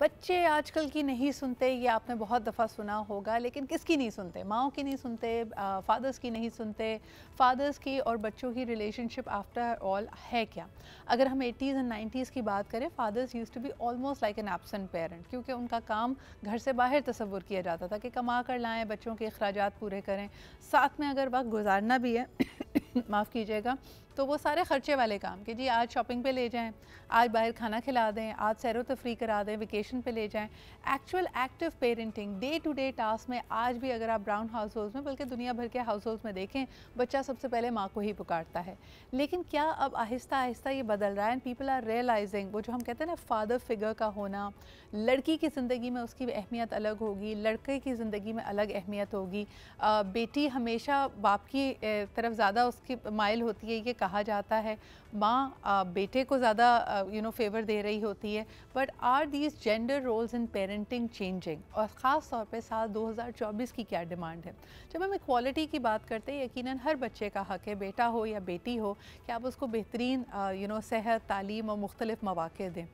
बच्चे आजकल की नहीं सुनते, ये आपने बहुत दफ़ा सुना होगा, लेकिन किसकी नहीं सुनते? माँओं की नहीं सुनते, फादर्स की नहीं सुनते। फादर्स की और बच्चों की रिलेशनशिप आफ्टर ऑल है क्या? अगर हम 80s एंड 90s की बात करें, fathers used to be almost like an absent parent, क्योंकि उनका काम घर से बाहर तस्वुर किया जाता था कि कमा कर लाएँ, बच्चों के अखराजात पूरे करें, साथ में अगर वक्त गुजारना भी है माफ़ कीजिएगा, तो वो सारे ख़र्चे वाले काम कि जी आज शॉपिंग पे ले जाएं, आज बाहर खाना खिला दें, आज सैरो तफरी करा दें, वेकेशन पे ले जाएं। Actual active parenting day to day task में आज भी अगर आप ब्राउन हाउस होल्ड में, बल्कि दुनिया भर के हाउस होल्ड में देखें, बच्चा सबसे पहले माँ को ही पुकारता है। लेकिन क्या अब आहिस्ता आहिस्ता ये बदल रहा है एंड पीपल आर रियलाइजिंग वो जो हम कहते हैं ना फादर फिगर का होना, लड़की की ज़िंदगी में उसकी अहमियत अलग होगी, लड़के की ज़िंदगी में अलग अहमियत होगी। बेटी हमेशा बाप की तरफ ज़्यादा उसकी माइल होती है, ये कहा जाता है। माँ बेटे को ज़्यादा फेवर दे रही होती है। But are these gender roles in parenting changing, और ख़ास तौर पे साल 2024 की क्या डिमांड है? जब हम इक्वालिटी की बात करते हैं, यकीनन हर बच्चे का हक है, बेटा हो या बेटी हो, कि आप उसको बेहतरीन सेहत, तालीम और मुख्तलिफ मौक़े दें।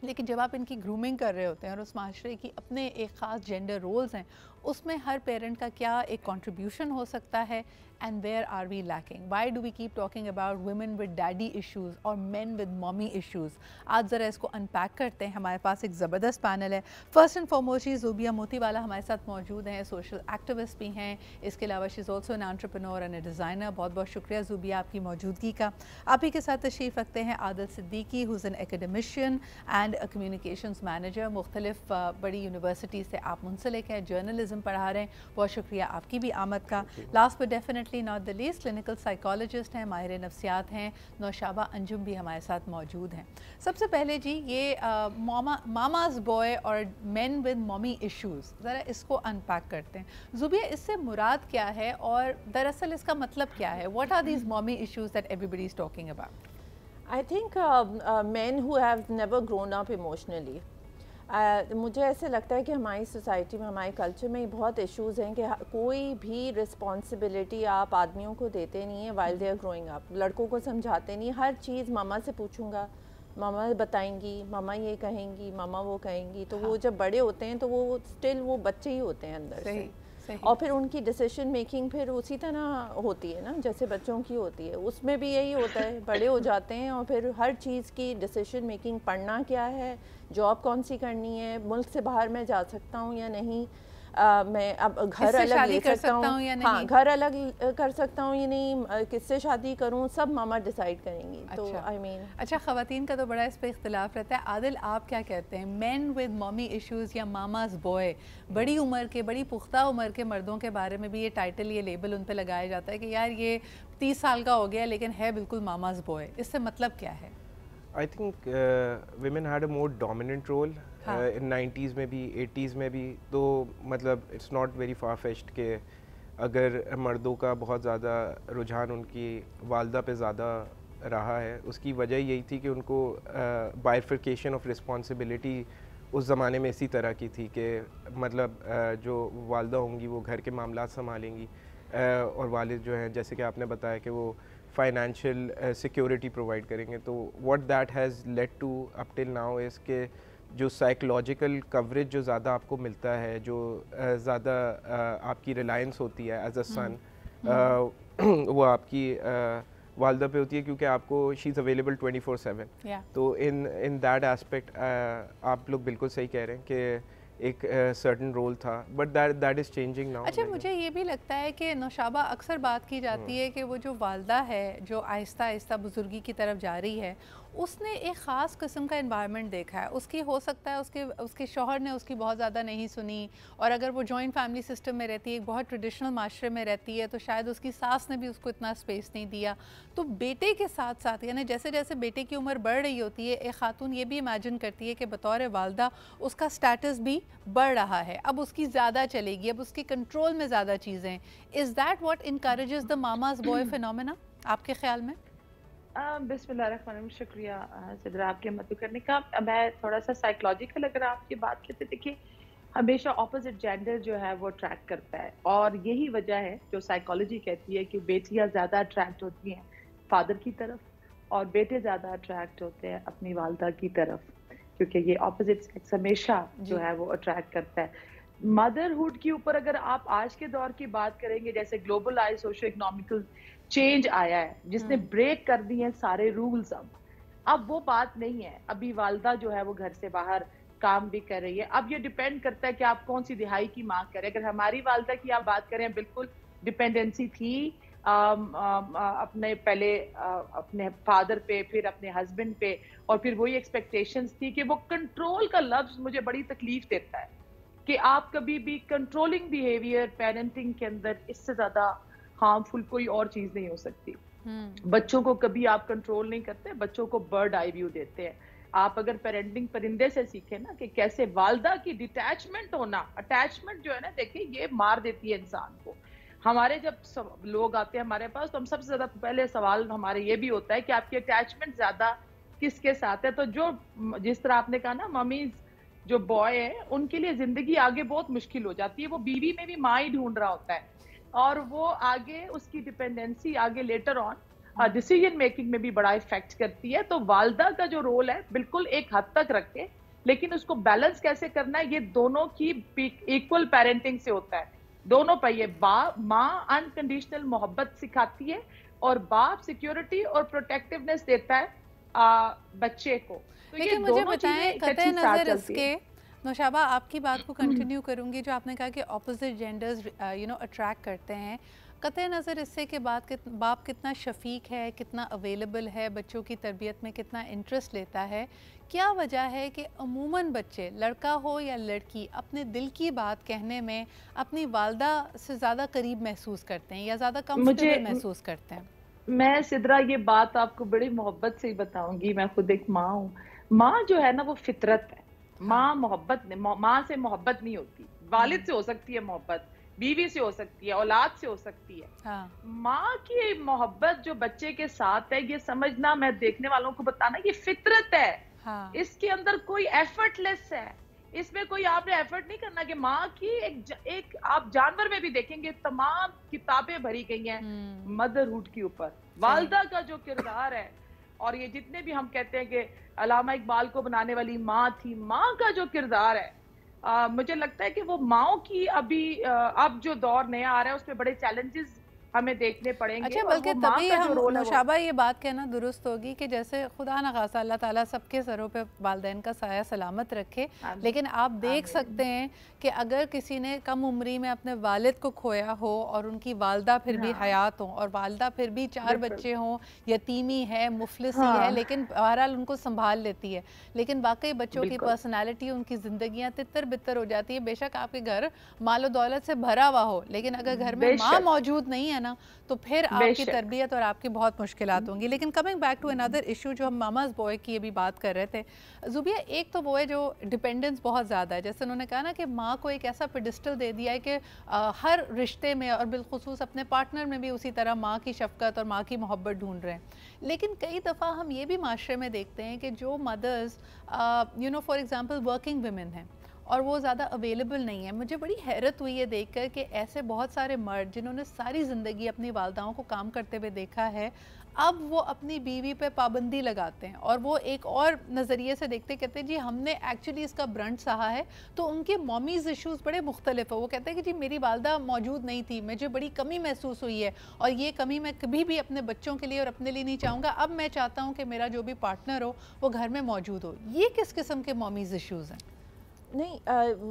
लेकिन जब आप इनकी ग्रूमिंग कर रहे होते हैं और उस माशरे की अपने एक ख़ास जेंडर रोल्स हैं, उसमें हर पेरेंट का क्या एक कंट्रीब्यूशन हो सकता है, and where are we lacking? Why do we keep talking about women with daddy issues और मेन विद मॉमी इश्यूज़? आज ज़रा इसको अनपैक करते हैं। हमारे पास एक ज़बरदस्त पैनल है। फर्स्ट एंड फॉरमोस्ट जी ज़ूबिया मोतीवाला हमारे साथ मौजूद हैं, सोशल एक्टिविस्ट भी हैं। इसके अलावा she is also an entrepreneur and A designer. बहुत बहुत शुक्रिया ज़ूबिया आपकी मौजूदगी का। आप ही के साथ तशरीफ़ रखते हैं Adil Siddiqui, who's N academician and communications manager. मुख्तलिफ बड़ी यूनिवर्सिटी से आप मुंसलिक हैं, जर्नलिज्म पढ़ा रहे हैं। बहुत शुक्रिया आपकी भी आमद का। Last but definitely not the least, clinical psychologist हैं, माहिर नफ्सियात हैं, नौशाबा अंजुम भी हमारे साथ मौजूद हैं। सबसे पहले जी ये मामाज बॉय और मेन विद मॉमी इश्यूज़, ज़रा इसको अनपैक करते हैं। ज़ुबिया, इससे मुराद क्या है और दरअसल इसका मतलब क्या है? What are these mommy issues that everybody is talking about? I think men who have never grown up emotionally. मुझे ऐसे लगता है कि हमारी सोसाइटी में, हमारे कल्चर में बहुत इश्यूज़ हैं कि कोई भी रिस्पॉन्सिबिलिटी आप आदमियों को देते नहीं है while they are growing up. लड़कों को समझाते नहीं, हर चीज़ मामा से पूछूंगा, मामा बताएंगी, मामा ये कहेंगी, मामा वो कहेंगी। तो वो जब बड़े होते हैं तो वो स्टिल वो बच्चे ही होते हैं अंदर से। और फिर उनकी डिसीजन मेकिंग फिर उसी तरह होती है ना जैसे बच्चों की होती है, उसमें भी यही होता है। बड़े हो जाते हैं और फिर हर चीज़ की डिसीजन मेकिंग, पढ़ना क्या है, जॉब कौन सी करनी है, मुल्क से बाहर मैं जा सकता हूँ या नहीं, मैं अब घर अलग ले सकता हूँ या नहीं, हाँ घर अलग कर सकता हूँ या नहीं, किससे शादी करूँ, सब मामा डिसाइड करेंगी। तो आई मीन अच्छा, ख़वातीन का तो बड़ा इस पर इख्तिलाफ रहता है। आदिल, आप क्या कहते हैं? मेन विद मॉमी इश्यूज़ या मामाज बॉय, बड़ी उम्र के, बड़ी पुख्ता उम्र के मर्दों के बारे में भी ये टाइटल, ये लेबल उन पर लगाया जाता है कि यार ये 30 साल का हो गया लेकिन है बिल्कुल मामाज बॉय। इससे मतलब क्या है? I think women had a more dominant role in 90s में भी 80s में भी। तो मतलब it's not very far fetched कि अगर मर्दों का बहुत ज़्यादा रुझान उनकी वालदा पे ज़्यादा रहा है, उसकी वजह यही थी कि उनको बाइफर्केशन ऑफ रिस्पॉन्सिबिलिटी उस ज़माने में इसी तरह की थी कि मतलब जो वालदा होंगी वो घर के मामला संभालेंगी, और वालिद जो हैं जैसे कि आपने बताया कि वो फाइनेंशियल सिक्योरिटी प्रोवाइड करेंगे। तो what that has led to up till now is के जो साइकोलॉजिकल कवरेज जो ज़्यादा आपको मिलता है, जो ज़्यादा आपकी रिलायंस होती है एज अ सन, वो आपकी वालदा पे होती है, क्योंकि आपको शी इज़ अवेलेबल 24/7। तो इन दैट एस्पेक्ट आप लोग बिल्कुल सही कह रहे हैं कि एक सर्टन रोल था, but that is changing now. अच्छा, मुझे ये भी लगता है कि नौशाबा अक्सर बात की जाती है कि वो जो वालदा है जो आहिस्ता आहिस्ता बुजुर्गी की तरफ जा रही है, उसने एक ख़ास किस्म का एनवायरनमेंट देखा है। उसकी हो सकता है उसके शौहर ने उसकी बहुत ज़्यादा नहीं सुनी, और अगर वो जॉइंट फैमिली सिस्टम में रहती है, एक बहुत ट्रेडिशनल माशरे में रहती है, तो शायद उसकी सास ने भी उसको इतना स्पेस नहीं दिया। तो बेटे के साथ साथ, यानी जैसे जैसे बेटे की उम्र बढ़ रही होती है, एक खातून ये भी इमेजिन करती है कि बतौर वालदा उसका स्टेटस भी बढ़ रहा है, अब उसकी ज़्यादा चलेगी, अब उसकी कंट्रोल में ज़्यादा चीज़ें। Is that what encourages the mama's boy phenomena आपके ख्याल में? बिस्मिल्लाहिर्रहमानिर्रहीम, शुक्रिया सिद्रा आपके मदद करने का। मैं थोड़ा सा साइकोलॉजिकल अगर आपकी बात करते, देखिए हमेशा ऑपोजिट जेंडर जो है वो अट्रैक्ट करता है, और यही वजह है जो साइकोलॉजी कहती है कि बेटियां ज़्यादा अट्रैक्ट होती हैं फादर की तरफ और बेटे ज़्यादा अट्रैक्ट होते हैं अपनी वालदा की तरफ, क्योंकि ये ऑपोजिट सेक्स हमेशा जो है वो अट्रैक्ट करता है। मदरहुड के ऊपर अगर आप आज के दौर की बात करेंगे, जैसे ग्लोबलाइज सोशो इकोनॉमिकल चेंज आया है जिसने ब्रेक कर दिए हैं सारे रूल्स, अब वो बात नहीं है। अभी वालदा जो है वो घर से बाहर काम भी कर रही है। अब ये डिपेंड करता है कि आप कौन सी दिहाई की मांग करें। अगर हमारी वालदा की आप बात करें, बिल्कुल डिपेंडेंसी थी अपने पहले अपने फादर पे, फिर अपने हस्बैंड पे, और फिर वही एक्सपेक्टेशंस थी कि वो कंट्रोल का लफ्ज मुझे बड़ी तकलीफ देता है कि आप कभी भी कंट्रोलिंग बिहेवियर पेरेंटिंग के अंदर इससे ज्यादा हार्मफुल कोई और चीज नहीं हो सकती। बच्चों को कभी आप कंट्रोल नहीं करते, बच्चों को बर्ड आई व्यू देते हैं। आप अगर पेरेंटिंग परिंदे से सीखे ना कि कैसे वालदा की डिटैचमेंट होना, अटैचमेंट जो है ना, देखिए ये मार देती है इंसान को। हमारे जब लोग आते हैं हमारे पास तो हम सबसे ज्यादा पहले सवाल हमारे ये भी होता है कि आपकी अटैचमेंट ज्यादा किसके साथ है। तो जो जिस तरह आपने कहा ना, मम्मीज जो बॉय है उनके लिए जिंदगी आगे बहुत मुश्किल हो जाती है। वो बीवी में भी माँ ही ढूंढ रहा होता है और वो आगे उसकी डिपेंडेंसी आगे लेटर ऑन डिसीजन मेकिंग में भी बड़ा इफेक्ट करती है। तो वालदा का जो रोल है बिल्कुल एक हद तक रखे, लेकिन उसको बैलेंस कैसे करना है ये दोनों की इक्वल पेरेंटिंग से होता है। दोनों पहिए, माँ अनकंडीशनल मोहब्बत सिखाती है और बाप सिक्योरिटी और प्रोटेक्टिवनेस देता है बच्चे को। तो लेकिन मुझे बताएं, कतई नजर इसके, नौशाबा आपकी बात को कंटिन्यू करूंगी, जो आपने कहा कि ऑपोजिट जेंडर्स अट्रैक्ट करते हैं, कतई नज़र इससे कि बाप कितना शफीक है, कितना अवेलेबल है, बच्चों की तरबियत में कितना इंटरेस्ट लेता है, क्या वजह है कि अमूमन बच्चे, लड़का हो या लड़की, अपने दिल की बात कहने में अपनी वालदा से ज़्यादा करीब महसूस करते हैं या ज़्यादा कंफर्टेबल महसूस करते हैं? मैं सिद्रा ये बात आपको बड़ी मोहब्बत से ही बताऊंगी। मैं खुद एक माँ हूँ। माँ जो है ना वो फितरत है। माँ मोहब्बत, माँ से मोहब्बत नहीं होती। वालिद से हो सकती है मोहब्बत, बीवी से हो सकती है, औलाद से हो सकती है। हाँ। माँ की मोहब्बत जो बच्चे के साथ है, ये समझना, मैं देखने वालों को बताना, ये फितरत है। हाँ। इसके अंदर कोई एफर्टलेस है, इसमें कोई आपने एफर्ट नहीं करना कि माँ की एक आप जानवर में भी देखेंगे तमाम किताबें भरी गई हैं मदरहुड के ऊपर, वालदा का जो किरदार है। और ये जितने भी हम कहते हैं कि अलामा इकबाल को बनाने वाली माँ थी, माँ का जो किरदार है, मुझे लगता है कि वो माओ की अभी अब जो दौर नया आ रहा है उसमें बड़े चैलेंजेस हमें देखने पड़ेंगे। अच्छा, बल्कि तभी हम नौशाबा ये बात कहना दुरुस्त होगी कि जैसे खुदा न खासा अल्लाह ताला सबके सरों पे वालिदैन का साया सलामत रखे, लेकिन आप देख सकते हैं कि अगर किसी ने कम उम्री में अपने वालिद को खोया हो और उनकी वालदा फिर भी हयात हो और वालदा फिर भी 4 बच्चे हों, यतीमी है, मुफलिसी है, लेकिन बहरहाल उनको संभाल लेती है, लेकिन वाकई बच्चों की पर्सनैलिटी, उनकी ज़िंदगियाँ तितर बितर हो जाती है। बेशक आपके घर मालो दौलत से भरा हुआ हो, लेकिन अगर घर में माँ मौजूद नहीं है ना, तो फिर आपकी तरबियत और आपकी बहुत मुश्किलात होंगी। लेकिन coming back to another issue, जो हम मामाज बॉय की अभी बात कर रहे थे जुबिया, एक तो वो है जो डिपेंडेंस बहुत ज़्यादा है। जैसे उन्होंने कहा ना कि माँ को एक ऐसा पेडिस्टल दे दिया है कि हर रिश्ते में और बिलखुसूस अपने पार्टनर में भी उसी तरह माँ की शफकत और माँ की मोहब्बत ढूंढ रहे हैं। लेकिन कई दफ़ा हम ये भी माशरे में देखते हैं कि जो mothers for example working women हैं और वो ज़्यादा अवेलेबल नहीं है। मुझे बड़ी हैरत हुई है देखकर कि ऐसे बहुत सारे मर्द जिन्होंने सारी ज़िंदगी अपनी वालदाओं को काम करते हुए देखा है, अब वो अपनी बीवी पे पाबंदी लगाते हैं और वो एक और नज़रिए से देखते, कहते हैं जी हमने एक्चुअली इसका ब्रंट सहा है। तो उनके मॉमीज़ इश्यूज़ बड़े मुख्तलिफ है। वो कहते हैं कि जी मेरी वालदा मौजूद नहीं थी, मुझे बड़ी कमी महसूस हुई है और ये कमी मैं कभी भी अपने बच्चों के लिए और अपने लिए नहीं चाहूँगा। अब मैं चाहता हूँ कि मेरा जो भी पार्टनर हो वो घर में मौजूद हो। ये किस किस्म के मॉमीज़ इश्यूज़ हैं? नहीं,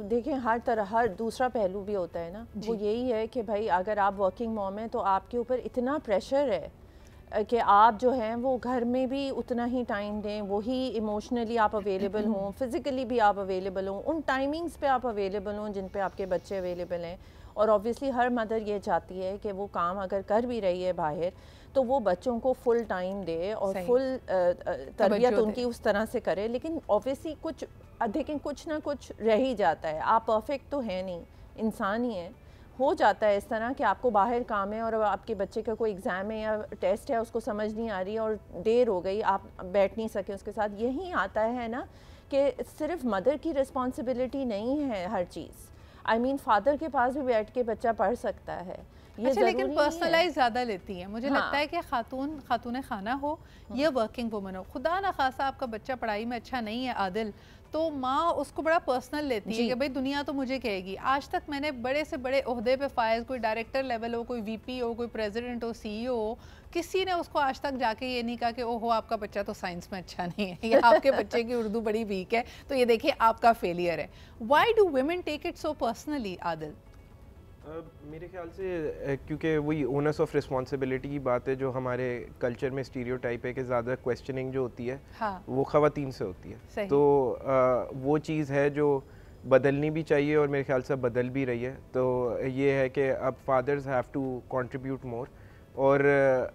देखें, हर दूसरा पहलू भी होता है ना। वो यही है कि भाई अगर आप वर्किंग मॉम हैं तो आपके ऊपर इतना प्रेशर है कि आप जो हैं वो घर में भी उतना ही टाइम दें, वही इमोशनली आप अवेलेबल हों, फिज़िकली भी आप अवेलेबल हों, उन टाइमिंग्स पे आप अवेलेबल हों जिन पे आपके बच्चे अवेलेबल हैं। और ऑब्वियसली हर मदर ये चाहती है कि वो काम अगर कर भी रही है बाहर तो वो बच्चों को फुल टाइम दे और फुल तरबियत उनकी उस तरह से करे। लेकिन ऑब्वियसली देखें कुछ ना कुछ रह ही जाता है। आप परफेक्ट तो है नहीं, इंसान ही है। हो जाता है इस तरह कि आपको बाहर काम है और आपके बच्चे का कोई एग्ज़ाम है या टेस्ट है, उसको समझ नहीं आ रही और देर हो गई, आप बैठ नहीं सके उसके साथ। यही आता है ना कि सिर्फ मदर की रिस्पॉन्सिबिलिटी नहीं है हर चीज़। I mean, फादर के पास भी बैठ के बच्चा पढ़ सकता है। ये अच्छा, लेकिन पर्सनलाइज ज़्यादा लेती है। मुझे लगता है कि खातून खाना हो या वर्किंग वुमन हो, खुदा ना खासा आपका बच्चा पढ़ाई में अच्छा नहीं है आदिल, तो माँ उसको बड़ा पर्सनल लेती है कि भाई दुनिया तो मुझे कहेगी। आज तक मैंने बड़े से बड़े ओहदे पे फाइज, कोई डायरेक्टर लेवल हो, कोई वीपी हो, कोई प्रेसिडेंट हो, सीईओ हो, किसी ने उसको आज तक जाके ये नहीं कहा कि ओहो आपका बच्चा तो साइंस में अच्छा नहीं है या आपके बच्चे की उर्दू बड़ी वीक है तो ये देखिए आपका फेलियर है। Why do women take it so personally Adil? मेरे ख्याल से क्योंकि वही ओनर्स ऑफ रिस्पॉन्सिबिलिटी की बात है, जो हमारे कल्चर में स्टीरियोटाइप है कि ज़्यादा क्वेश्चनिंग जो होती है वो ख़वातीन से होती है। तो वो चीज़ है जो बदलनी भी चाहिए और मेरे ख्याल से बदल भी रही है। तो ये है कि अब fathers have to contribute more, और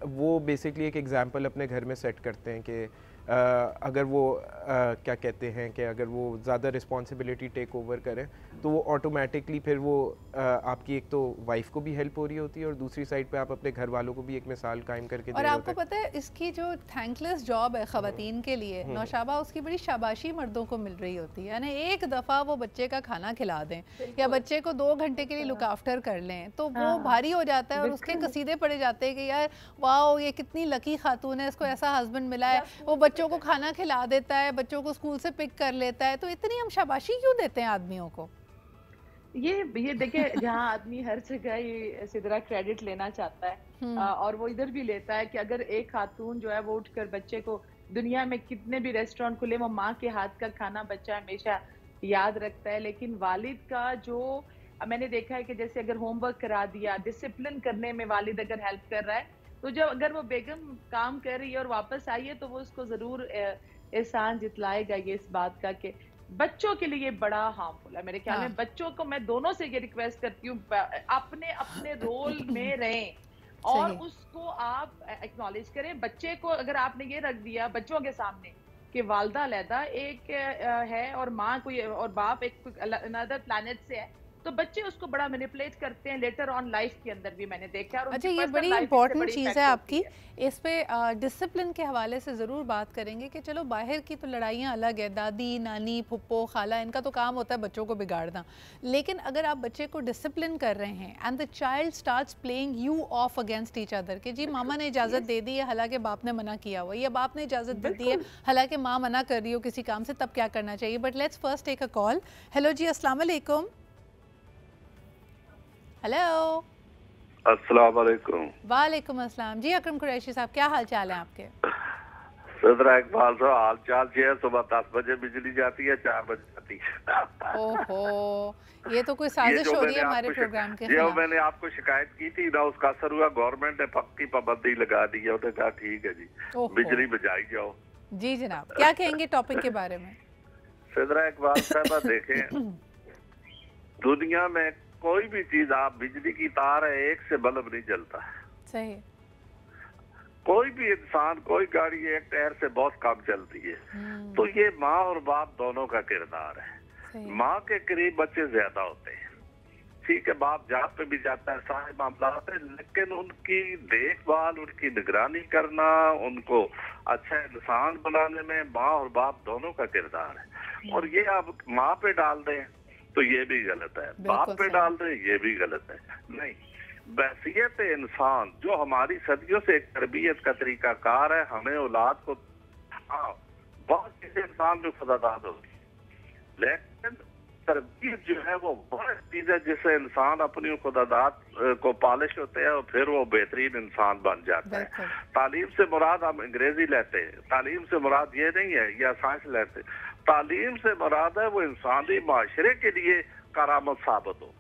वो बेसिकली एक एग्जांपल अपने घर में सेट करते हैं कि अगर वो क्या कहते हैं कि अगर वो ज़्यादा रिस्पॉन्सिबिलिटी टेक ओवर करें तो वो ऑटोमेटिकली फिर वो आपकी एक तो वाइफ को भी हेल्प हो रही होती है और दूसरी साइड पे आप अपने घर वालों को भी एक मिसाल कायम करके दे और रहे आपको पता है इसकी जो थैंकलेस जॉब है ख़वातीन के लिए, नौशाबा, उसकी बड़ी शाबाशी मर्दों को मिल रही होती है। यानी एक दफ़ा वो बच्चे का खाना खिला दें या बच्चे को 2 घंटे के लिए लुक आफ्टर कर लें तो वो भारी हो जाता है और उसके कसीदे पड़े जाते हैं कि यार वाओ ये कितनी लकी खातून है, इसको ऐसा हस्बैंड मिला है, वो बच्चों को खाना खिला देता है, बच्चों को स्कूल से पिक कर लेता है। तो इतनी हम शाबाशी क्यों देते हैं आदमियों को? ये देखिए जहाँ आदमी हर जगह ये सिदरा क्रेडिट लेना चाहता है और वो इधर भी लेता है कि अगर एक खातून जो है वो उठकर बच्चे को, दुनिया में कितने भी रेस्टोरेंट खुले वो माँ के हाथ का खाना बच्चा हमेशा याद रखता है। लेकिन वालिद का जो मैंने देखा है कि जैसे अगर होमवर्क करा दिया, डिसिप्लिन करने में वालिद अगर हेल्प कर रहा है तो जब अगर वो बेगम काम कर रही है और वापस आई है तो वो उसको जरूर एहसान जितलाएगा ये इस बात का कि बच्चों के लिए बड़ा हार्मफुल है। मेरे ख्याल में बच्चों को मैं दोनों से ये रिक्वेस्ट करती हूँ अपने अपने रोल में रहें और उसको आप एक्नॉलेज करें। बच्चे को अगर आपने ये रख दिया बच्चों के सामने कि वालदा अलहदा एक है और माँ कोई और बाप एक अनदर प्लैनेट से है तो बच्चे उसको बड़ा मैनिपुलेट करते हैं लेटर ऑन लाइफ के अंदर भी मैंने देखा। और अच्छा, ये बड़ी इंपॉर्टेंट चीज़ है आपकी, इस पे डिसिप्लिन के हवाले से ज़रूर बात करेंगे कि चलो बाहर की तो लड़ाइयाँ अलग है, दादी नानी फुप्पो खाला इनका तो काम होता है बच्चों को बिगाड़ना, लेकिन अगर आप बच्चे को डिसिप्लिन कर रहे हैं and the child starts playing you of against each other कि जी मामा ने इजाज़त दे दी है हालांकि बाप ने मना किया हुआ, या बाप ने इजाज़त दे दी है हालांकि माँ मना कर रही हो किसी काम से, तब क्या करना चाहिए? But let's first take a call. Hello जी, अस्सलाम वालेकुम। हेलो, अस्सलाम वालेकुम। वालेकुम अस्सलाम। जी अकरम कुरैशी साहब, क्या हाल चाल है आपके? सदरा इकबाल साहब, हाल चाल है, सुबह 10 बजे बिजली जाती है, 4 बजे जाती है। ओहो, ये तो कोई साजिश हो रही है हमारे प्रोग्राम के खिलाफ। मैंने आपको शिकायत की थी ना, उसका असर हुआ, गवर्नमेंट ने पक्की पाबंदी लगा दी है। उन्होंने कहा ठीक है जी बिजली बजाई जाओ। जी जनाब, क्या कहेंगे टॉपिक के बारे में? सदरा इकबाल साहब देखें, दुनिया में कोई भी चीज, आप बिजली की तार है, एक से बल्ब नहीं जलता। सही। कोई भी इंसान, कोई गाड़ी एक टायर से बहुत कम चलती है। तो ये माँ और बाप दोनों का किरदार है। माँ के करीब बच्चे ज्यादा होते हैं, ठीक है, बाप जहाँ पे भी जाता है सारे मामला होते हैं, लेकिन उनकी देखभाल, उनकी निगरानी करना, उनको अच्छा इंसान बनाने में माँ और बाप दोनों का किरदार है। और ये आप माँ पे डाल दें तो ये भी गलत है, बाप पे डाल दे ये भी गलत है। नहीं, बैसियत इंसान जो हमारी सदियों से एक तरबियत का तरीका कार है, हमें औलाद को, हाँ बहुत किसी इंसान में खुदादाद होगी, लेकिन तरबियत जो है वो बहुत चीज है जिससे इंसान अपनी खुदादाद को पॉलिश होते हैं और फिर वो बेहतरीन इंसान बन जाता है। तालीम से मुराद हम अंग्रेजी लेते हैं, तालीम से मुराद ये नहीं है, या साइंस लेते हैं, तालीम से मुराद है वो इंसानी माशरे के लिए करामत साबित हो,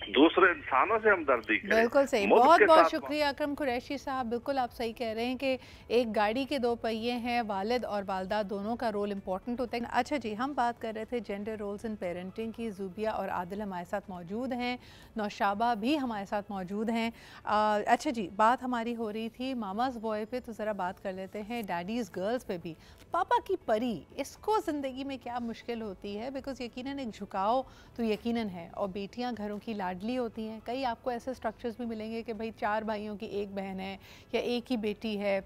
दूसरे इंसानों से हमदर्दी करें। बिल्कुल सही, बहुत बहुत शुक्रिया अकरम कुरैशी साहब। बिल्कुल आप सही कह रहे हैं कि एक गाड़ी के 2 पहिए हैं, वालिद और वालदा दोनों का रोल इम्पॉर्टेंट होता है। अच्छा जी, हम बात कर रहे थे जेंडर रोल्स इन पेरेंटिंग की। ज़ुबिया और आदिल हमारे साथ मौजूद हैं, नौशाबा भी हमारे साथ मौजूद हैं। अच्छा जी, बात हमारी हो रही थी मामाज़ बॉय पे, तो ज़रा बात कर लेते हैं डैडीज़ गर्ल्स पे भी। पापा की परी, इसको ज़िंदगी में क्या मुश्किल होती है? बिकॉज़ यकीनन एक झुकाव तो यकीनन है, और बेटियाँ घरों की लाडली होती हैं। कई आपको ऐसे स्ट्रक्चर्स भी मिलेंगे कि भाई 4 भाइयों की 1 बहन है या एक ही बेटी है,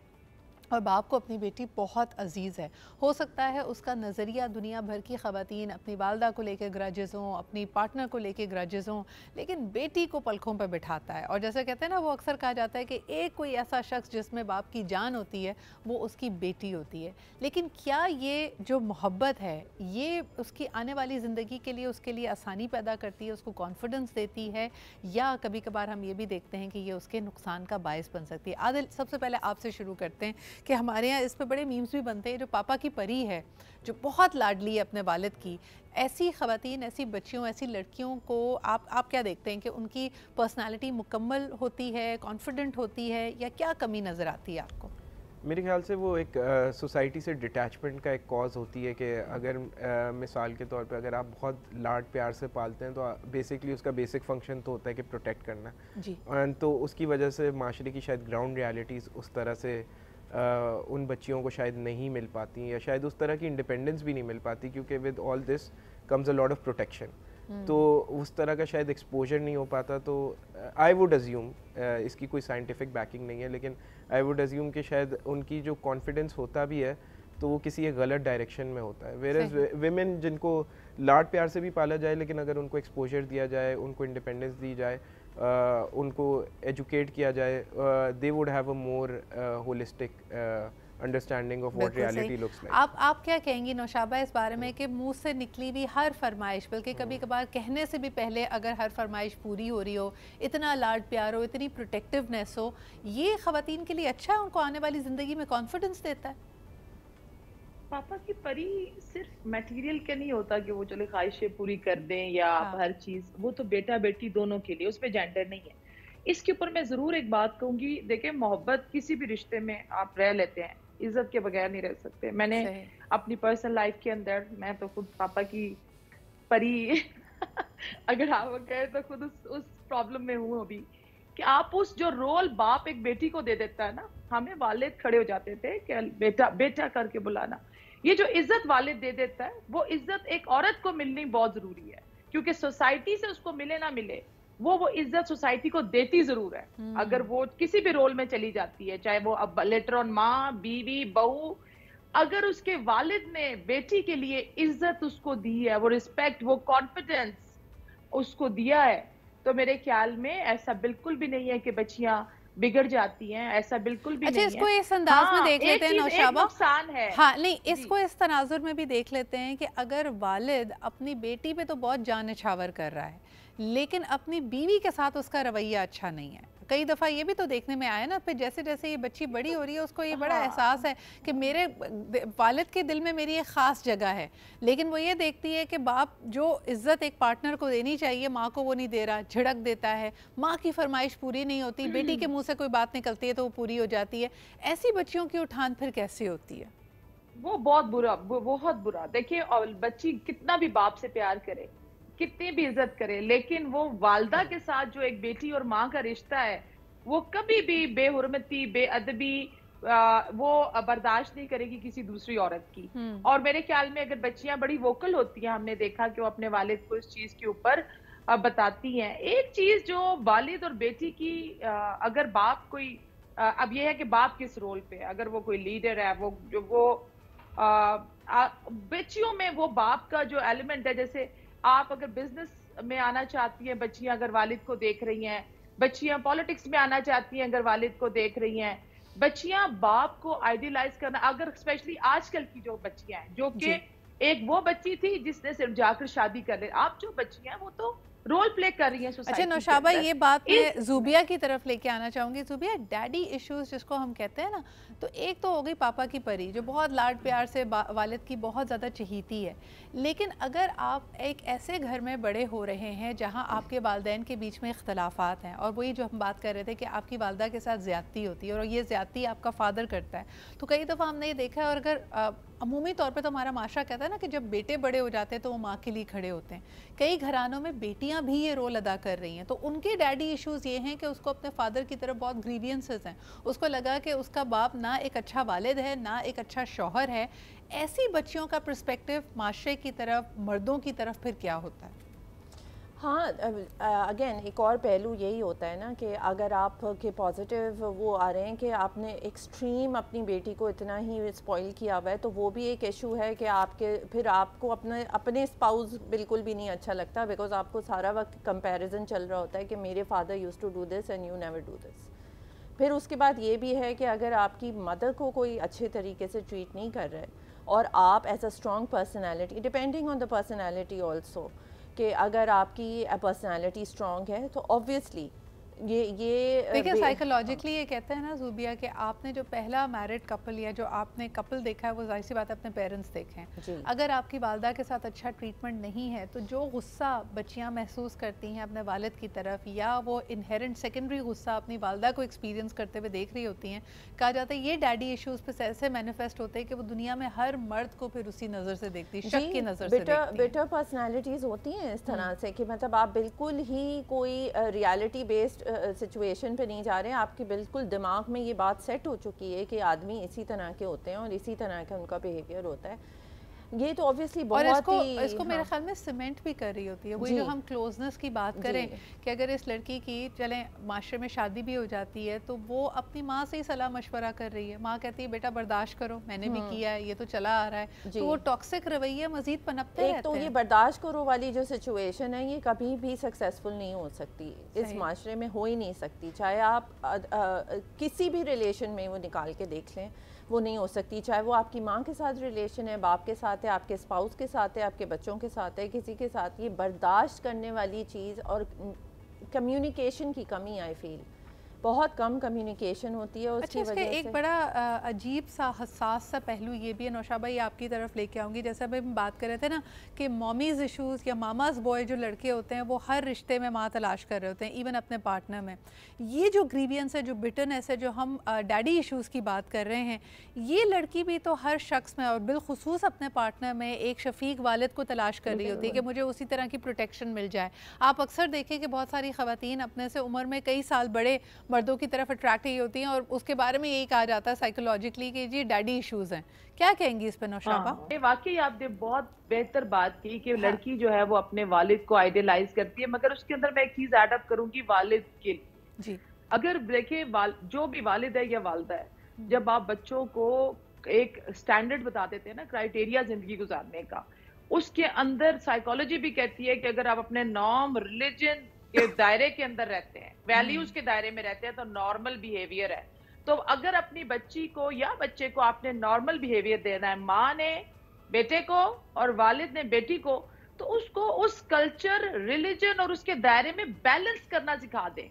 और बाप को अपनी बेटी बहुत अजीज़ है। हो सकता है उसका नज़रिया दुनिया भर की ख़वातीन अपनी वालदा को लेकर ग्रजेस हों, अपनी पार्टनर को लेकर ग्रजेस हों, लेकिन बेटी को पलकों पर बिठाता है। और जैसे कहते हैं ना, वो अक्सर कहा जाता है कि एक कोई ऐसा शख्स जिसमें बाप की जान होती है वो उसकी बेटी होती है। लेकिन क्या ये जो मोहब्बत है ये उसकी आने वाली ज़िंदगी के लिए उसके लिए आसानी पैदा करती है, उसको कॉन्फिडेंस देती है, या कभी कभार हम ये भी देखते हैं कि ये उसके नुकसान का बायस बन सकती है? आदिल, सबसे पहले आपसे शुरू करते हैं कि हमारे यहाँ इस पे बड़े मीम्स भी बनते हैं, जो पापा की परी है, जो बहुत लाडली है अपने वालिद की, ऐसी ख़वातीन, ऐसी बच्चियों, ऐसी लड़कियों को आप क्या देखते हैं कि उनकी पर्सनालिटी मुकम्मल होती है, कॉन्फिडेंट होती है, या क्या कमी नज़र आती है आपको? मेरे ख्याल से वो एक सोसाइटी से डिटैचमेंट का एक कॉज होती है कि अगर मिसाल के तौर पे अगर आप बहुत लाड प्यार से पालते हैं तो बेसिकली उसका बेसिक फंक्शन तो होता है कि प्रोटेक्ट करना जी। तो उसकी वजह से माशरे की शायद ग्राउंड रियलिटीज़ उस तरह से उन बच्चियों को शायद नहीं मिल पाती, या शायद उस तरह की इंडिपेंडेंस भी नहीं मिल पाती, क्योंकि with all this comes a lot of protection. तो उस तरह का शायद एक्सपोजर नहीं हो पाता। तो आई वुड अज्यूम, इसकी कोई साइंटिफिक बैकिंग नहीं है, लेकिन आई वुड अज्यूम कि शायद उनकी जो कॉन्फिडेंस होता भी है तो वो किसी एक गलत डायरेक्शन में होता है। वेयर एज विमेन जिनको लाड प्यार से भी पाला जाए, लेकिन अगर उनको एक्सपोजर दिया जाए, उनको इंडिपेंडेंस दी जाए, उनको एजुकेट किया जाए, they would have a more holistic understanding of what reality looks like. आप क्या कहेंगी नौशाबा इस बारे में कि मुंह से निकली हुई हर फरमाइश, बल्कि कभी कभार कहने से भी पहले अगर हर फरमाइश पूरी हो रही हो, इतना लाड प्यार हो, इतनी प्रोटेक्टिवनेस हो, ये ख़वातीन के लिए अच्छा है? उनको आने वाली ज़िंदगी में कॉन्फिडेंस देता है? पापा की परी सिर्फ मटेरियल के नहीं होता कि वो चले ख्वाहिशें पूरी कर दें या हर चीज, वो तो बेटा बेटी दोनों के लिए, उसमें जेंडर नहीं है। इसके ऊपर मैं जरूर एक बात कहूंगी, देखें मोहब्बत किसी भी रिश्ते में आप रह लेते हैं, इज्जत के बगैर नहीं रह सकते। मैंने अपनी पर्सनल लाइफ के अंदर, मैं तो खुद पापा की परी अगर आप कहें तो खुद उस प्रॉब्लम में हूँ अभी, कि आप उस जो रोल बाप एक बेटी को दे देता है ना, हमें वालिद खड़े हो जाते थे कि बेटा बेटा करके बुलाना, ये जो इज्जत वालिद दे देता है, वो इज्जत एक औरत को मिलनी बहुत जरूरी है, क्योंकि सोसाइटी से उसको मिले ना मिले, वो इज्जत सोसाइटी को देती जरूर है अगर वो किसी भी रोल में चली जाती है, चाहे वो अब लेटर ऑन माँ, बीवी, बहू। अगर उसके वालिद ने बेटी के लिए इज्जत उसको दी है, वो रिस्पेक्ट, वो कॉन्फिडेंस उसको दिया है, तो मेरे ख्याल में ऐसा बिल्कुल भी नहीं है कि बच्चियां बिगड़ जाती हैं, ऐसा बिल्कुल भी नहीं है। इसको इस अंदाज में देख लेते हैं नौशाबा, नुकसान है। हाँ नहीं, इसको इस तनाजुर में भी देख लेते हैं कि अगर वालिद अपनी बेटी पे तो बहुत जान निछावर कर रहा है, लेकिन अपनी बीवी के साथ उसका रवैया अच्छा नहीं है। कई दफ़ा ये भी तो देखने में आया ना, फिर जैसे जैसे ये बच्ची बड़ी हो रही है उसको ये बड़ा एहसास है कि मेरे वालिद के दिल में मेरी एक ख़ास जगह है, लेकिन वो ये देखती है कि बाप जो इज़्ज़त एक पार्टनर को देनी चाहिए माँ को वो नहीं दे रहा, झिड़क देता है, माँ की फरमाइश पूरी नहीं होती, बेटी के मुँह से कोई बात निकलती है तो वो पूरी हो जाती है। ऐसी बच्चियों की उठान फिर कैसे होती है? वो बहुत बुरा, बहुत बुरा। देखिए, और बच्ची कितना भी बाप से प्यार करे, कितनी भी इज्जत करे, लेकिन वो वालदा के साथ जो एक बेटी और माँ का रिश्ता है, वो कभी भी बेहुरमती, बेअदबी वो बर्दाश्त नहीं करेगी किसी दूसरी औरत की। और मेरे ख्याल में अगर बच्चियां बड़ी वोकल होती हैं, हमने देखा कि वो अपने वालिद को इस चीज के ऊपर बताती हैं। एक चीज जो वालिद और बेटी की, अगर बाप कोई, अब ये है कि बाप किस रोल पे, अगर वो कोई लीडर है, वो बच्चियों में वो बाप का जो एलिमेंट है, जैसे आप अगर बिजनेस में आना चाहती हैं, बच्चियां अगर वालिद को देख रही हैं, बच्चियां पॉलिटिक्स में आना चाहती हैं अगर वालिद को देख रही हैं, बच्चियां बाप को आइडियलाइज करना, अगर स्पेशली आजकल की जो बच्चियां हैं, जो कि एक वो बच्ची थी जिसने सिर्फ जाकर शादी कर ले, आप जो बच्चियां हैं वो तो रोल प्ले कर रही हैं सोसाइटी। अच्छा नौशाबा, ये बात मैं ज़ुबिया की तरफ लेके आना चाहूँगी। ज़ुबिया, डैडी इश्यूज जिसको हम कहते हैं ना, तो एक तो हो गई पापा की परी जो बहुत लाड प्यार से वालिद की बहुत ज़्यादा चहीती है, लेकिन अगर आप एक ऐसे घर में बड़े हो रहे हैं जहाँ आपके वालिदैन के बीच में इख्तलाफात हैं, और वही जो हम बात कर रहे थे कि आपकी वालदा के साथ ज़्यादती होती है और ये ज़्यादती आपका फ़ादर करता है, तो कई दफ़ा हमने ये देखा है, और अगर अमूमी तौर पे तो हमारा माशरा कहता है ना कि जब बेटे बड़े हो जाते हैं तो वो माँ के लिए खड़े होते हैं। कई घरानों में बेटियां भी ये रोल अदा कर रही हैं, तो उनके डैडी इश्यूज़ ये हैं कि उसको अपने फादर की तरफ बहुत ग्रीवियंसेस हैं, उसको लगा कि उसका बाप ना एक अच्छा वालिद है, ना एक अच्छा शौहर है। ऐसी बच्चियों का पर्सपेक्टिव माशरे की तरफ, मर्दों की तरफ फिर क्या होता है? हाँ, अगेन एक और पहलू यही होता है ना कि अगर आप के पॉजिटिव वो आ रहे हैं कि आपने एक्सट्रीम अपनी बेटी को इतना ही स्पॉइल किया हुआ है, तो वो भी एक इशू है कि आपके फिर आपको अपने स्पाउस बिल्कुल भी नहीं अच्छा लगता, बिकॉज आपको सारा वक्त कंपैरिजन चल रहा होता है कि मेरे father used to do this and you never do this. फिर उसके बाद ये भी है कि अगर आपकी मदर को कोई अच्छे तरीके से ट्रीट नहीं कर रहा है और आप as a strong personality, depending on the personality also, कि अगर आपकी पर्सनालिटी स्ट्रॉन्ग है तो ऑब्वियसली ये देखिए साइकोलॉजिकली ये कहते हैं ना ज़ुबिया कि आपने जो पहला मैरिड कपल या जो आपने कपल देखा है वो जाहिर सी बात है अपने पेरेंट्स देखे हैं। अगर आपकी वालदा के साथ अच्छा ट्रीटमेंट नहीं है तो जो गुस्सा बच्चियां महसूस करती हैं अपने वालिद की तरफ, या वो इनहेरेंट सेकेंडरी गुस्सा अपनी वालदा को एक्सपीरियंस करते हुए देख रही होती हैं, कहा जाता है ये डैडी इश्यूज़ पे ऐसे मैनिफेस्ट होते हैं कि वो दुनिया में हर मर्द को फिर उसी नज़र से देखती है, शक की नज़र से देखती है। बिटर पर्सनैलिटीज़ होती हैं इस तरह से कि मतलब आप बिल्कुल ही कोई रियलिटी बेस्ड सिचुएशन पे नहीं जा रहे हैं, आपके बिल्कुल दिमाग में ये बात सेट हो चुकी है कि आदमी इसी तरह के होते हैं और इसी तरह का उनका बिहेवियर होता है। ये तो ऑब्वियसली बहुत ही इसको मेरे ख्याल में सीमेंट भी कर रही होती है। वही जो हम क्लोजनेस की बात करें कि अगर इस लड़की की चलें माशरे में शादी भी हो जाती है तो वो अपनी माँ से ही सलाह मशवरा कर रही है, माँ कहती है बेटा बर्दाश्त करो, मैंने भी किया है, ये तो चला आ रहा है, तो वो टॉक्सिक रवैया मजीद पनपते रहते हैं। तो ये बर्दाश्त करो वाली जो सिचुएशन है ये कभी भी सक्सेसफुल नहीं हो सकती, इस माशरे में हो ही नहीं सकती, चाहे आप किसी भी रिलेशन में वो निकाल के देख लें, वो नहीं हो सकती। चाहे वो आपकी माँ के साथ रिलेशन है, बाप के साथ है, आपके स्पाउस के साथ है, आपके बच्चों के साथ है, किसी के साथ, ये बर्दाश्त करने वाली चीज़ और कम्युनिकेशन की कमी आई फील बहुत कम कम्युनिकेशन होती है उसकी वजह से। एक बड़ा अजीब सा हसास सा पहलू ये भी है, नौशाबा ये आपकी तरफ लेके आऊँगी, जैसे अभी हम बात कर रहे थे ना कि मॉमीज़ इशूज़ या मामाज़ बॉय जो लड़के होते हैं वो हर रिश्ते में माँ तलाश कर रहे होते हैं, इवन अपने पार्टनर में। ये जो ग्रीवियंस है, जो बिटरनेस है, जो हम डैडी इशूज़ की बात कर रहे हैं, ये लड़की भी तो हर शख्स में और बिलखुसूस अपने पार्टनर में एक शफीक वालिद को तलाश कर रही होती है कि मुझे उसी तरह की प्रोटेक्शन मिल जाए। आप अक्सर देखें कि बहुत सारी ख़वातीन अपने से उम्र में कई साल बड़े मर्दों की तरफ अट्रैक्ट ही होती हैं और उसके बारे में यही कहा जाता है साइकोलॉजिकली कि जी डैडी इश्यूज हैं। क्या कहेंगी इस पे नौशाबा? वाकई आपने बहुत बेहतर बात की कि लड़की जो है वो अपने वालिद को आइडियलाइज करती है, मगर उसके अंदर मैं एक चीज ऐड अप करूंगी वालिद के जी। अगर देखिए जो भी वालिद है या वालदा है, जब आप बच्चों को एक स्टैंडर्ड बता देते हैं ना, क्राइटेरिया जिंदगी गुजारने का, उसके अंदर साइकोलॉजी भी कहती है कि अगर आप अपने नॉर्म रिलीजन के दायरे के अंदर रहते हैं, वैल्यूज के दायरे में रहते हैं, तो नॉर्मल बिहेवियर है। तो अगर अपनी बच्ची को या बच्चे को आपने नॉर्मल बिहेवियर देना है, माँ ने बेटे को और वालिद ने बेटी को, तो उसको उस कल्चर, रिलीजन और उसके दायरे में बैलेंस करना सिखा दें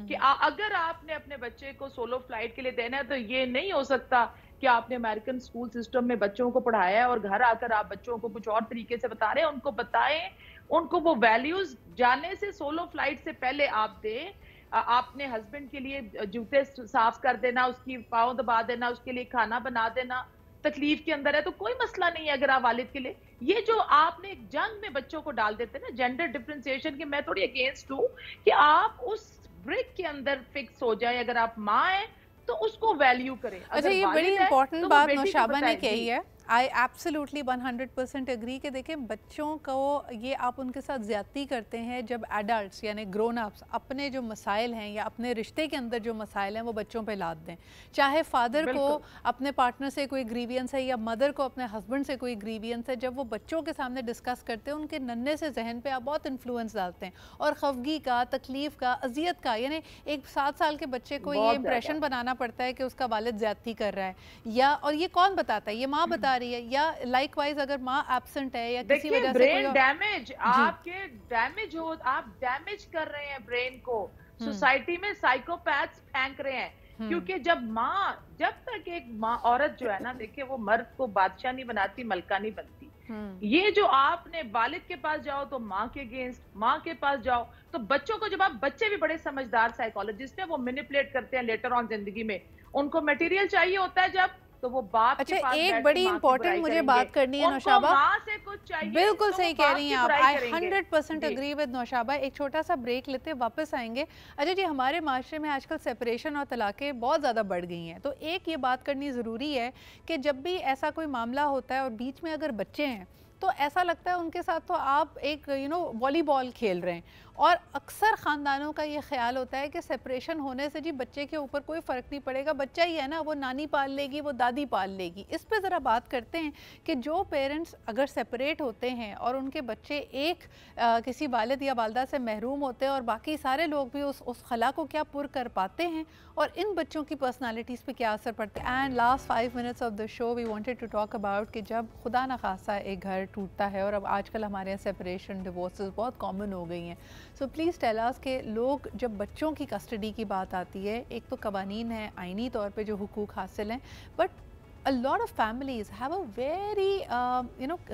कि अगर आपने अपने बच्चे को सोलो फ्लाइट के लिए देना है तो ये नहीं हो सकता कि आपने अमेरिकन स्कूल सिस्टम में बच्चों को पढ़ाया है और घर आकर आप बच्चों को कुछ और तरीके से बता रहे हैं। उनको बताएं, उनको वो वैल्यूज जाने से सोलो फ्लाइट से पहले आप दें। आपने हस्बैंड के लिए जूते साफ कर देना, उसकी पाँव दबा देना, उसके लिए खाना बना देना, तकलीफ के अंदर है तो कोई मसला नहीं है। अगर आप वालिद के लिए ये जो आपने एक जंग में बच्चों को डाल देते हैं ना, जेंडर डिफरेंशिएशन के, मैं थोड़ी अगेंस्ट हूँ कि आप उस ब्रिक के अंदर फिक्स हो जाए। अगर आप माँ है तो उसको वैल्यू करें। अच्छा, ये बड़ी इंपॉर्टेंट बात नौशाबा ने कही है, आई एब्सोल्युटली 100% एग्री कि देखें बच्चों को ये आप उनके साथ ज़्यादती करते हैं जब एडल्ट्स यानी ग्रोन अप्स अपने जो मसाइल हैं या अपने रिश्ते के अंदर जो मसाइल हैं वो बच्चों पे लाद दें। चाहे फादर को अपने पार्टनर से कोई ग्रीवियंस है या मदर को अपने हस्बैंड से कोई ग्रीवियंस है, जब वो बच्चों के सामने डिस्कस करते हैं उनके नन्हे से जहन पे आप बहुत इन्फ्लुएंस डालते हैं और खफगी का, तकलीफ़ का, अजियत का, यानी एक 7 साल के बच्चे को ये इंप्रेशन बनाना पड़ता है कि उसका वालिद ज़्यादती कर रहा है, या और ये कौन बताता है? ये माँ बता रही है, या लाइकवाइज अगर माँ एब्सेंट है या किसी वजह से ब्रेन डैमेज, आपके डैमेज हो, आप डैमेज कर रहे हैं ब्रेन को। सोसाइटी में साइकोपैथ्स फेंक रहे हैं क्योंकि जब तक एक माँ औरत जो है ना, देखिए वो मर्द को बादशाह नहीं बनाती, मलका नहीं बनती। ये जो आपने वालिद के पास जाओ तो माँ के अगेंस्ट, माँ के पास जाओ तो बच्चों को, जब आप बच्चे भी बड़े समझदार साइकोलॉजिस्ट हैं, वो मैनिपुलेट करते हैं लेटर ऑन जिंदगी में। उनको मटेरियल चाहिए होता है जब, तो वो बाप अच्छा के पास एक बड़ी इंपॉर्टेंट मुझे बात करनी है नौशाबा, से कुछ चाहिए, बिल्कुल तो सही कह रही हैं आप, आई 100% एग्री विद नौशाबा। एक छोटा सा ब्रेक लेते वापस आएंगे। अच्छा जी, हमारे माशरे में आजकल सेपरेशन और तलाक़ें बहुत ज़्यादा बढ़ गई हैं, तो एक ये बात करनी ज़रूरी है कि जब भी ऐसा कोई मामला होता है और बीच में अगर बच्चे हैं तो ऐसा लगता है उनके साथ तो आप एक वॉलीबॉल खेल रहे हैं। और अक्सर ख़ानदानों का ये ख्याल होता है कि सेपरेशन होने से जी बच्चे के ऊपर कोई फ़र्क नहीं पड़ेगा, बच्चा ही है ना, वो नानी पाल लेगी, वो दादी पाल लेगी। इस पे ज़रा बात करते हैं कि जो पेरेंट्स अगर सेपरेट होते हैं और उनके बच्चे एक किसी वालिद या वालदा से महरूम होते हैं और बाकी सारे लोग भी उस खला को क्या पुर कर पाते हैं और इन बच्चों की पर्सनालिटीज़ पे क्या असर पड़ता है। And last 5 minutes of the show we wanted to talk about कि जब खुदा न खासा एक घर टूटता है, और अब आजकल हमारे यहाँ सेपरेशन डिवोर्सेस बहुत कॉमन हो गई हैं, सो प्लीज़ टेल अस के लोग जब बच्चों की कस्टडी की बात आती है, एक तो कवानीन है आइनी तौर पे जो हुकूक हासिल हैं, but a lot of families have a very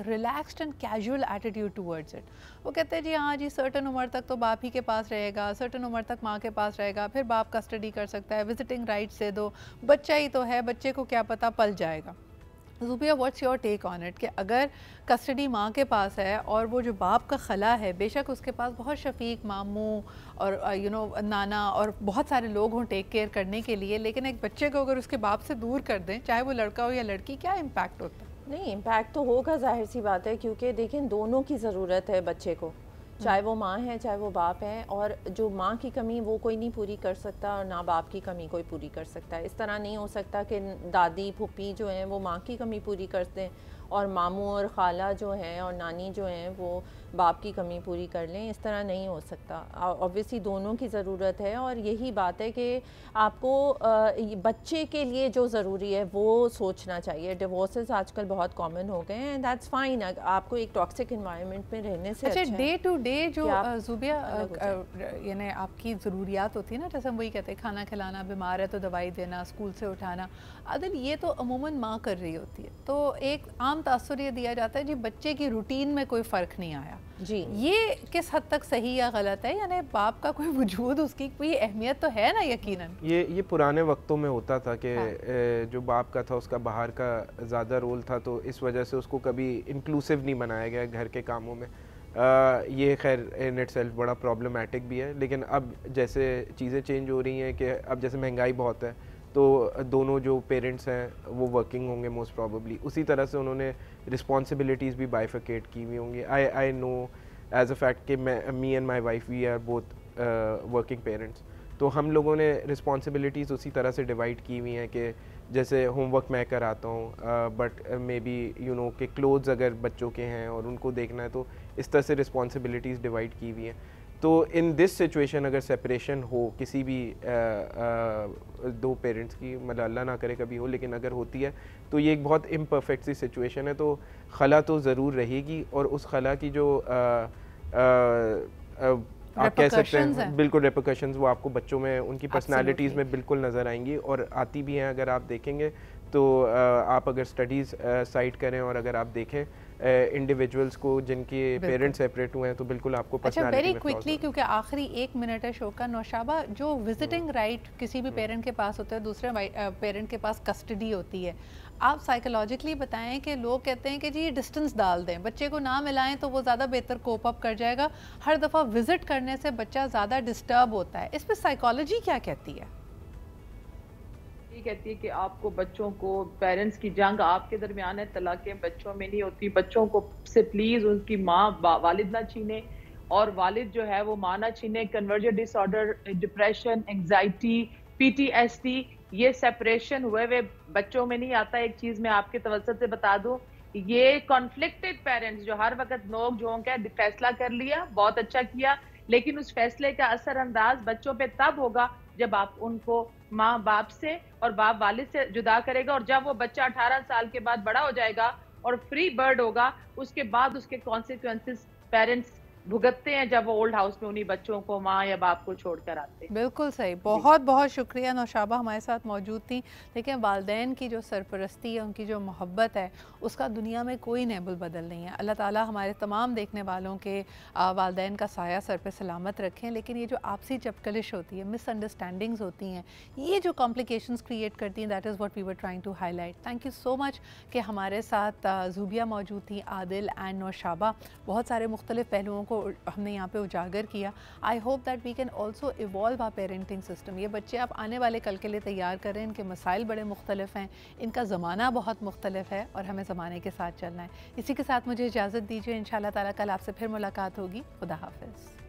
relaxed and casual attitude towards it. वो कहते हैं जी हाँ जी सर्टन उम्र तक तो बाप ही के पास रहेगा, सर्टन उम्र तक माँ के पास रहेगा, फिर बाप कस्टडी कर सकता है, विजिटिंग राइट्स दे दो, बच्चा ही तो है, बच्चे को क्या पता पल जाएगा। Zubia, what's your take on it कि अगर कस्टडी माँ के पास है और वो जो बाप का खला है, बेशक उसके पास बहुत शफीक मामू और नाना और बहुत सारे लोग हों टेक केयर करने के लिए, लेकिन एक बच्चे को अगर उसके बाप से दूर कर दें, चाहे वो लड़का हो या लड़की, क्या इम्पैक्ट होता है? नहीं, इम्पैक्ट तो होगा, जाहिर सी बात है, क्योंकि देखें दोनों की ज़रूरत है बच्चे को, चाहे वो माँ है चाहे वो बाप है, और जो माँ की कमी वो कोई नहीं पूरी कर सकता और ना बाप की कमी कोई पूरी कर सकता है। इस तरह नहीं हो सकता कि दादी फूफी जो हैं वो माँ की कमी पूरी करते हैं और मामू और खाला जो हैं और नानी जो हैं वो बाप की कमी पूरी कर लें, इस तरह नहीं हो सकता। ऑब्वियसली दोनों की ज़रूरत है, और यही बात है कि आपको बच्चे के लिए जो ज़रूरी है वो सोचना चाहिए। डिवोर्सेस आजकल बहुत कॉमन हो गए हैं एंड दैट्स फाइन, आपको एक टॉक्सिक इन्वायरमेंट में रहने से अच्छा डे टू डे जो ज़ुबिया यानी आपकी ज़रूरियात होती है ना, जैसे हम वही कहते हैं खाना खिलाना, बीमार है तो दवाई देना, स्कूल से उठाना, अदल ये तो अमूमन माँ कर रही होती है, तो एक आम तासुर ये दिया जाता है जी बच्चे की रूटीन में कोई फ़र्क नहीं आया जी। ये किस हद तक सही या गलत है? यानी बाप का कोई वजूद, उसकी कोई अहमियत तो है ना यकीनन। ये पुराने वक्तों में होता था कि हाँ। जो बाप का था उसका बाहर का ज़्यादा रोल था, तो इस वजह से उसको कभी इंक्लूसिव नहीं बनाया गया घर के कामों में। ये खैर इन इटसेल्फ बड़ा प्रॉब्लमेटिक भी है, लेकिन अब जैसे चीज़ें चेंज हो रही हैं कि अब जैसे महंगाई बहुत है तो दोनों जो पेरेंट्स हैं वो वर्किंग होंगे मोस्ट प्रॉबेबली, उसी तरह से उन्होंने रिस्पॉन्सिबिलिटीज़ भी बाइफिकेट की हुई होंगी। I know as a fact कि me and my wife we are both working parents, तो हम लोगों ने रिस्पॉन्सिबिलिटीज़ उसी तरह से डिवाइड की हुई हैं कि जैसे होमवर्क मैं कराता हूँ, बट मे बी कि क्लोथ्स अगर बच्चों के हैं और उनको देखना है, तो इस तरह से रिस्पॉन्सिबिलिटीज़ डिवाइड की हुई हैं। तो इन दिस सिचुएशन अगर सेपरेशन हो किसी भी दो पेरेंट्स की, मतलब अल्लाह ना करे कभी हो, लेकिन अगर होती है तो ये एक बहुत इम्परफेक्ट सी सिचुएशन है, तो खला तो ज़रूर रहेगी, और उस खला की जो आप कह सकते हैं बिल्कुल रिपरकशंस वो आपको बच्चों में उनकी पर्सनालिटीज़ में बिल्कुल नज़र आएंगी और आती भी हैं। अगर आप देखेंगे तो आप अगर स्टडीज़ साइट करें और अगर आप देखें इंडिविजुअल्स को जिनके पेरेंट्स सेपरेट हुए हैं, तो बिल्कुल आपको पर्सनालिटी में वेरी क्विकली, क्योंकि आखिरी 1 मिनट है शो का, नौशाबा, जो विजिटिंग राइट किसी भी पेरेंट के पास होता है, दूसरे पेरेंट के पास कस्टडी होती है, आप साइकोलॉजिकली बताएं कि लोग कहते हैं कि जी ये डिस्टेंस डाल दें, बच्चे को ना मिलाएं तो वो ज़्यादा बेहतर कोप अप कर जाएगा, हर दफ़ा विजिट करने से बच्चा ज़्यादा डिस्टर्ब होता है, इस पर साइकोलॉजी क्या कहती है? ये कहती है कि आपको बच्चों को, पेरेंट्स की जंग आपके दरमियान है, तलाक़ें बच्चों में नहीं होती, बच्चों को से प्लीज़ उनकी माँ वालिद ना छीने और वालिद जो है वो माँ ना छीने। Conversion disorder, depression, anxiety, PTSD, ये सेपरेशन हुए बच्चों में नहीं आता। एक चीज़ मैं आपके तवज्जुह से बता दूं, ये कॉन्फ्लिक्टेड पेरेंट्स जो हर वक्त नोक झोंक है, फैसला कर लिया, बहुत अच्छा किया, लेकिन उस फैसले का असर अंदाज बच्चों पे तब होगा जब आप उनको माँ बाप से और बाप वालिद से जुदा करेगा, और जब वो बच्चा 18 साल के बाद बड़ा हो जाएगा और फ्री बर्ड होगा, उसके बाद उसके कॉन्सिक्वेंसेस पेरेंट्स भुगतते हैं जब वो ओल्ड हाउस में उन्हीं बच्चों को माँ या बाप को छोड़कर आते हैं। बिल्कुल सही, बहुत बहुत शुक्रिया नौशाबा हमारे साथ मौजूद थी। लेकिन वालिदैन की जो सरपरस्ती है, उनकी जो मोहब्बत है, उसका दुनिया में कोई नेबुल बदल नहीं है। अल्लाह ताला हमारे तमाम देखने वालों के वालिदैन का साया सर पे सलामत रखें। लेकिन ये जो आपसी चपकलिश होती है, मिसअंडरस्टैंडिंग्स होती हैं, ये जो कॉम्प्लिकेशंस क्रिएट करती हैं, that is what we were trying to highlight. Thank you so much कि हमारे साथ ज़ुबिया मौजूद थी, आदिल एंड नौशाबा बहुत सारे मुख्तलिफ पहलुओं को को हमने यहाँ पे उजागर किया। I hope that we can also evolve our parenting system. ये बच्चे आप आने वाले कल के लिए तैयार करें, इनके मसाइल बड़े मुख्तलिफ हैं, इनका ज़माना बहुत मुख्तलिफ है और हमें ज़माने के साथ चलना है। इसी के साथ मुझे इजाज़त दीजिए, इंशाअल्लाह ताला कल आपसे फिर मुलाकात होगी। खुदा हाफ़िज़।